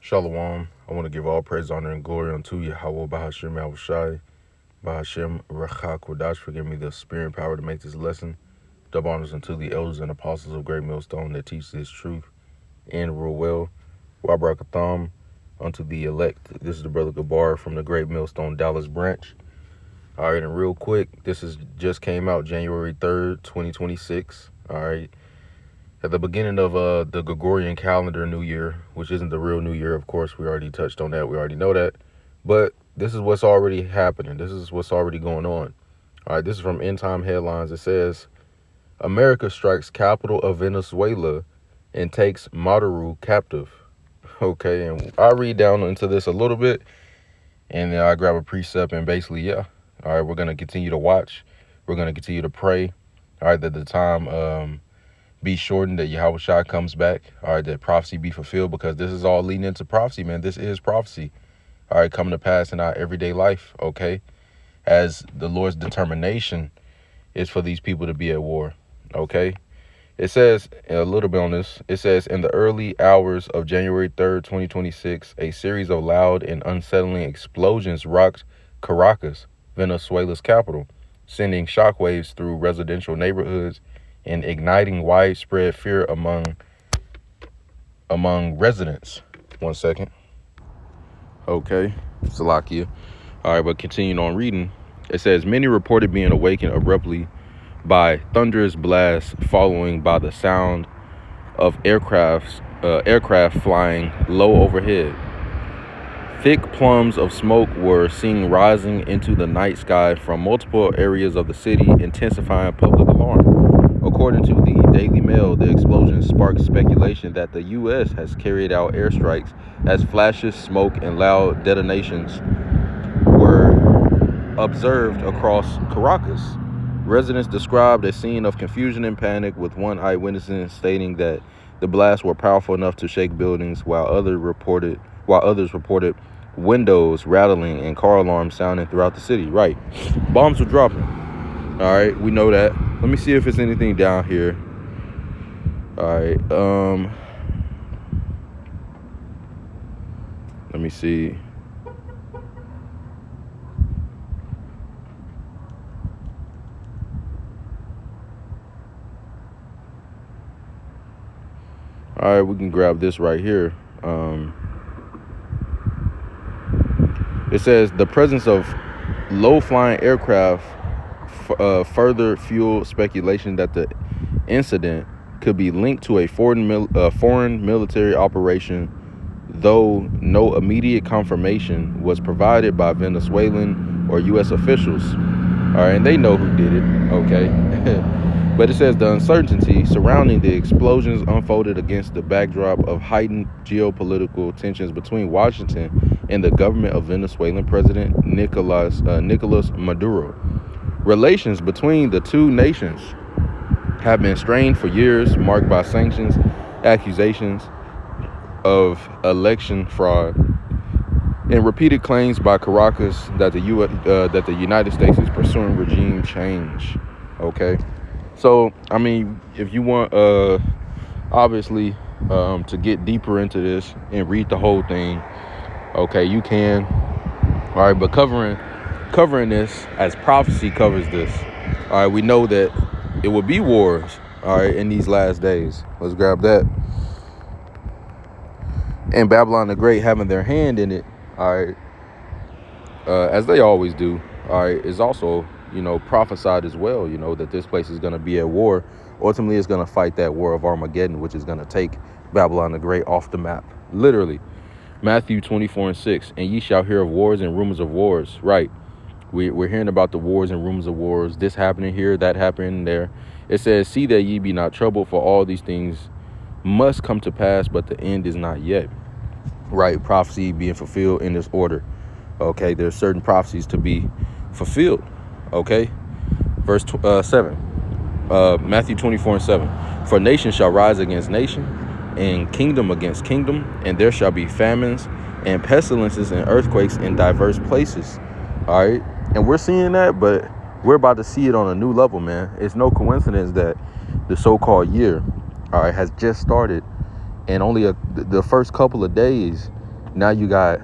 Shalom. I want to give all praise, honor, and glory unto Yahweh, Bahashim Yahushai, Bahashim Rachak Kodash. Forgive me the spirit and power to make this lesson. Double honors unto the elders and apostles of Great Millstone that teach this truth and rule well. Wabarakatham unto the elect. This is the brother Gabar from the Great Millstone Dallas branch. All right, and real quick, this is just came out January 3rd, 2026. All right. At the beginning of the Gregorian calendar New Year, which isn't the real New Year, of course, we already touched on that. We already know that. But this is what's already happening. This is what's already going on. All right, this is from End Time Headlines. It says, America strikes capital of Venezuela and takes Maduro captive. Okay, and I'll read down into this a little bit, and then I grab a precept, and basically, yeah. All right, we're going to continue to watch. We're going to continue to pray. All right, that the time be shortened, that Yahweh Shai comes back. All right, that prophecy be fulfilled, because this is all leading into prophecy, man. This is prophecy. All right, coming to pass in our everyday life, okay? As the Lord's determination is for these people to be at war, okay? It says, a little bit on this, it says, in the early hours of January 3rd, 2026, a series of loud and unsettling explosions rocked Caracas, Venezuela's capital, sending shockwaves through residential neighborhoods and igniting widespread fear among residents. 1 second. Okay, Salakia. All right, but continuing on reading, it says, many reported being awakened abruptly by thunderous blasts, following by the sound of aircraft flying low overhead. Thick plumes of smoke were seen rising into the night sky from multiple areas of the city, intensifying public alarm. According to the Daily Mail, the explosion sparked speculation that the U.S. has carried out airstrikes, as flashes, smoke, and loud detonations were observed across Caracas. Residents described a scene of confusion and panic, with one eyewitness stating that the blasts were powerful enough to shake buildings, while others reported windows rattling and car alarms sounding throughout the city. Right, bombs were dropping. All right, we know that. Let me see if it's anything down here. All right, let me see. All right, we can grab this right here. It says the presence of low-flying aircraft further fueled speculation that the incident could be linked to a foreign military operation, though no immediate confirmation was provided by Venezuelan or U.S. officials. All right, and they know who did it, okay? But it says the uncertainty surrounding the explosions unfolded against the backdrop of heightened geopolitical tensions between Washington and the government of Venezuelan President Nicolas Maduro. Relations between the two nations have been strained for years, marked by sanctions, accusations of election fraud, and repeated claims by Caracas that the United States is pursuing regime change. Okay, so I mean, if you want, obviously, to get deeper into this and read the whole thing, okay, you can. All right, but covering this as prophecy covers this. All right, we know that it will be wars, all right, in these last days. Let's grab that. And Babylon the Great having their hand in it, all right, as they always do, all right, is also, prophesied as well, that this place is going to be at war. Ultimately, it's going to fight that war of Armageddon, which is going to take Babylon the Great off the map, literally. Matthew 24:6, and ye shall hear of wars and rumors of wars. Right. We're hearing about the wars and rumors of wars, this happening here, that happening there. It says, see that ye be not troubled, for all these things must come to pass, but the end is not yet. Right, prophecy being fulfilled in this order. Okay, there's certain prophecies to be fulfilled. Okay, verse 7, Matthew 24:7. For nation shall rise against nation, and kingdom against kingdom, and there shall be famines and pestilences and earthquakes in diverse places. All right, and we're seeing that, but we're about to see it on a new level, man. It's no coincidence that the so-called year, all right, has just started, and only the first couple of days Now you got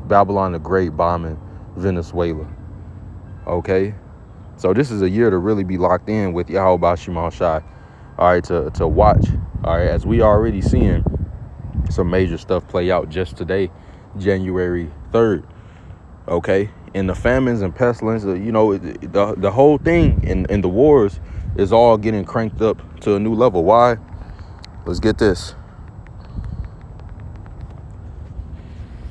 Babylon the Great bombing Venezuela. Okay, so this is a year to really be locked in with Yahweh Bashim Shai. All right, to watch. All right, as we already seeing some major stuff play out just today, January 3rd. Okay, and the famines and pestilence, the whole thing in the wars is all getting cranked up to a new level. Why? Let's get this.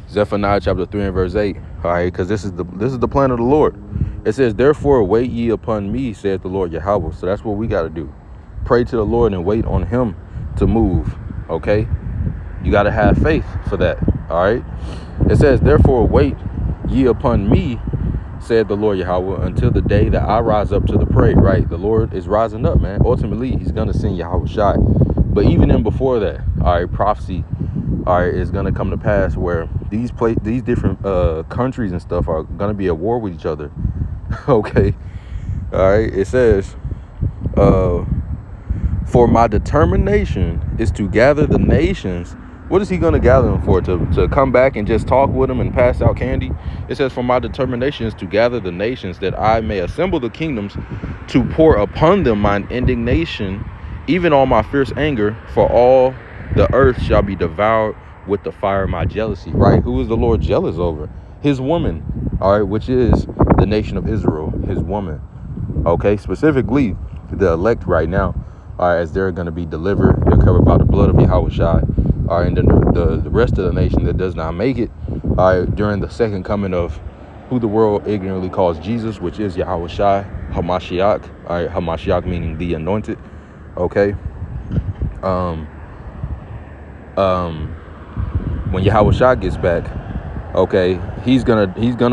Zephaniah chapter 3 and verse 8. All right, because this is the plan of the Lord. It says, therefore wait ye upon me, saith the Lord Yahweh. So that's what we got to do. Pray to the Lord and wait on him to move. Okay, you got to have faith for that. All right, it says, therefore wait ye upon me, said the Lord Yahweh, until the day that I rise up to the prey. Right, the Lord is rising up, man. Ultimately, he's gonna send Yahweh Shai. But even in before that, all right, prophecy, all right, is gonna come to pass where these different countries and stuff are gonna be at war with each other. Okay, all right. It says, for my determination is to gather the nations. What is he going to gather them for? To come back and just talk with them and pass out candy? It says, for my determination is to gather the nations, that I may assemble the kingdoms, to pour upon them mine indignation, even all my fierce anger, for all the earth shall be devoured with the fire of my jealousy. Right? Who is the Lord jealous over? His woman, all right, which is the nation of Israel, his woman. Okay, specifically the elect right now, all right, as they're going to be delivered. They're covered by the blood of Yahweh Shai. All right, and then the rest of the nation that does not make it, all right, during the second coming of who the world ignorantly calls Jesus, which is Yahweh Shai, Hamashiach. All right, Hamashiach meaning the anointed. Okay. When Yahweh Shai gets back, okay, he's gonna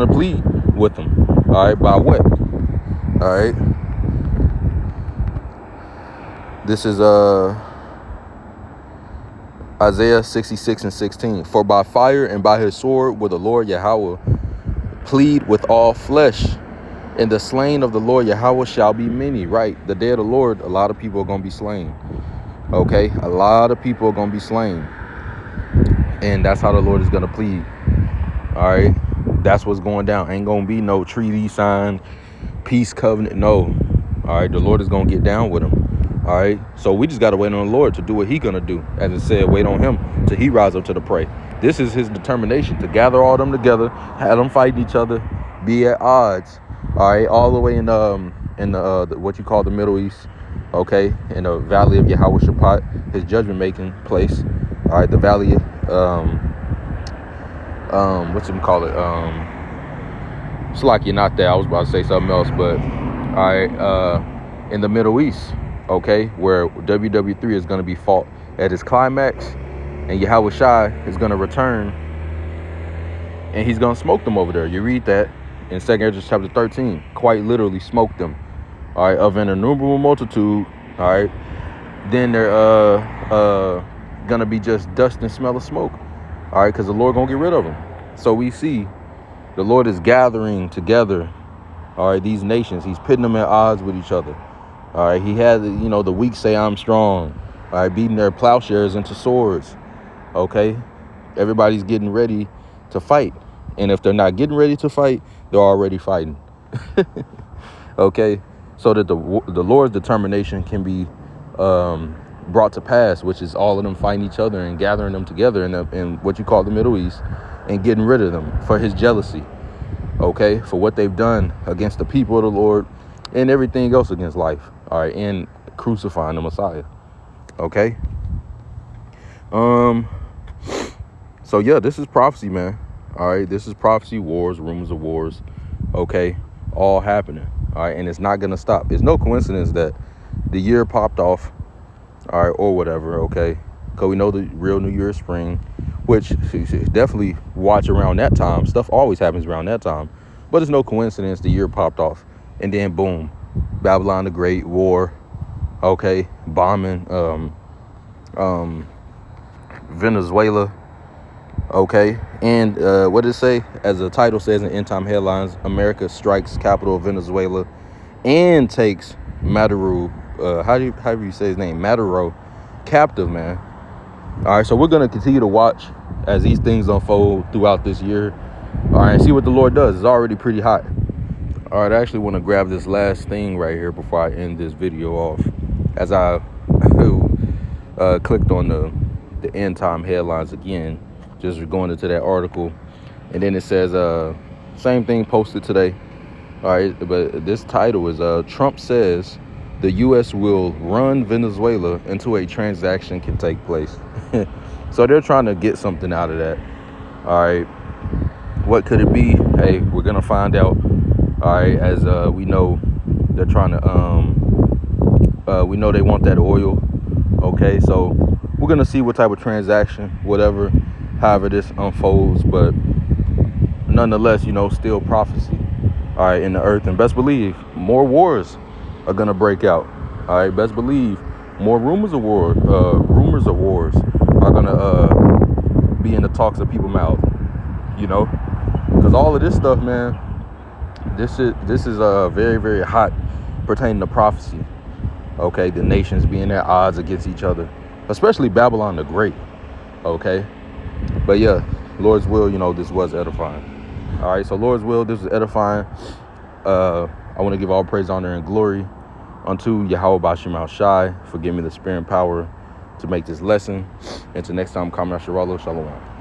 plead with them. All right, by what? All right. This is Isaiah 66 and 16. For by fire and by his sword will the Lord Yahweh plead with all flesh, and the slain of the Lord Yahweh shall be many. Right, the day of the Lord, a lot of people are going to be slain. Okay, a lot of people are going to be slain, and that's how the Lord is going to plead. All right, that's what's going down. Ain't going to be no treaty signed, peace covenant. No. All right, the Lord is going to get down with them. All right, so we just got to wait on the Lord to do what he going to do. As it said, wait on him till he rise up to the prey. This is his determination, to gather all them together, have them fighting each other, be at odds. All right, all the way in the what you call the Middle East. Okay, in the valley of Yahweh Shaphat, his judgment making place. All right, the valley, what's it call it? It's like you're not there. I was about to say something else, but all right, in the Middle East. Okay, where WW3 is going to be fought at its climax, and Yahweh Shai is going to return, and he's going to smoke them over there. You read that in 2 Ezra chapter 13, quite literally smoke them. All right, of an innumerable multitude. All right, then they're going to be just dust and smell of smoke. All right, because the Lord going to get rid of them. So we see the Lord is gathering together, all right, these nations. He's pitting them at odds with each other. All right, he had, the weak say, I'm strong. All right, beating their plowshares into swords. Okay, everybody's getting ready to fight. And if they're not getting ready to fight, they're already fighting. Okay, so that the Lord's determination can be brought to pass, which is all of them fighting each other and gathering them together in what you call the Middle East and getting rid of them for his jealousy. Okay, for what they've done against the people of the Lord and everything else against life. All right, and crucifying the Messiah. Okay. So yeah, this is prophecy, man. All right, this is prophecy, wars, rumors of wars. Okay, all happening. All right, and it's not gonna stop. It's no coincidence that the year popped off. All right, or whatever. Okay, because we know the real New Year is spring, which you should definitely watch around that time. Stuff always happens around that time, but it's no coincidence the year popped off, and then boom. Babylon the Great, war, okay, bombing Venezuela, okay, and what did it say? As the title says in End Time Headlines, America strikes capital of Venezuela and takes Maduro, how do you say his name? Maduro captive, man. All right, so we're going to continue to watch as these things unfold throughout this year. All right, and see what the Lord does. It's already pretty hot. All right, I actually want to grab this last thing right here before I end this video off. As I clicked on the end time headlines again, just going into that article, and then it says same thing posted today. All right, but this title is Trump says the U.S. will run Venezuela until a transaction can take place. So they're trying to get something out of that. All right, what could it be? Hey, we're gonna find out. All right, as we know, they're trying to we know they want that oil. Okay, so we're gonna see what type of transaction, whatever, however this unfolds, but nonetheless, still prophecy. All right, in the earth, and best believe more wars are gonna break out. All right, best believe more rumors of wars are gonna be in the talks of people's mouths. Because all of this stuff, man, this is very, very hot pertaining to prophecy. Okay, the nations being at odds against each other, especially Babylon the Great. Okay, but yeah, Lord's will, this was edifying. All right, so Lord's will, this is edifying. I want to give all praise, honor, and glory unto Yahweh Bashim Shai for giving me the spirit and power to make this lesson. Until next time, Kamar Shalom.